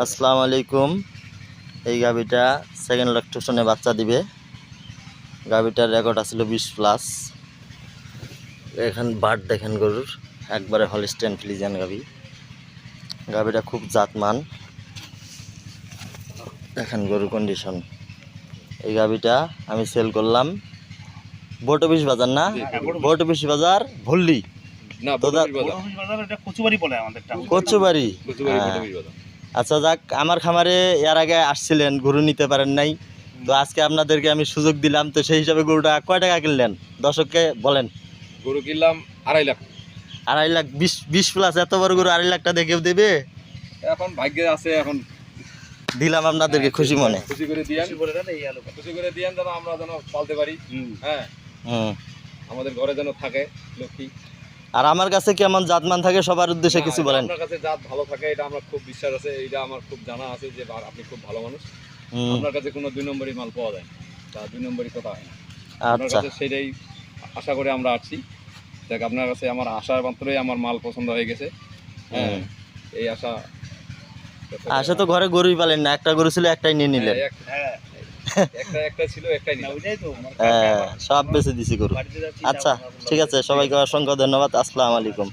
আসসালামু আলাইকুম। এই গাভিটা সেকেন্ড ল্যাকটেশনে বাচ্চা দিবে। গাভিটার রেকর্ড আছিল 20+। এখান বাট দেখেন গরুর, একবারে হলস্টেইন ফ্রিজিয়ান গাভি। গাভিটা খুব জাতমান, দেখেন গরুর কন্ডিশন। এই গাভিটা আমি সেল করলাম বটবিশ বাজার, না বটবিশ বাজার ভল্লি না, কচুবাড়ি। আচ্ছা যাক, আমার খামারে এর আগে আসছিলেন, গরু নিতে পারেন নাই, তো আজকে আপনাদেরকে আমি সুযোগ দিলাম। তো সেই হিসাবে গরুটা কয় টাকা কিনলেন দর্শককে বলেন। গরু কিনলাম 2.5 লাখ। 2.5 লাখ? 20+, এত বড় গরু 2.5 লাখ টাকা কেউ দেবে? এখন ভাগ্যে আছে, এখন দিলাম আপনাদেরকে খুশি মনে। খুশি করে দিয়েন, খুশি করে দিয়েন যেন আমরা যেন পালতে পারি। হ্যাঁ, আমাদের ঘরে যেন থাকে লক্ষ্মী। আর আমার কাছে কেমন জাতমান থাকে সবার উদ্দেশ্যে কিছু বলেন। আপনার কাছে জাত ভালো থাকে, এটা আমার খুব বিশ্বাস আছে, এটা আমার খুব জানা আছে যে আপনি খুব ভালো মানুষ। আপনার কাছে কোনো 2 নম্বরই মাল পাওয়া যায় না, 2 নম্বরই কথা হয় না। আপনার কাছে সেটাই আশা করে আমরা আসছি। দেখ, আপনার কাছে আমার আশার মাত্রই আমার মাল পছন্দ হয়ে গেছে। হ্যাঁ, এই আশা তো ঘরে গরুই পালেন না, একটা গরু ছিল একটাই নিয়ে নিলেন। একটা ছিল, একটাই নিলাম। সব বেঁচে দিছি গরু। আচ্ছা ঠিক আছে, সবাইকে অসংখ্য ধন্যবাদ। আসসালামু আলাইকুম।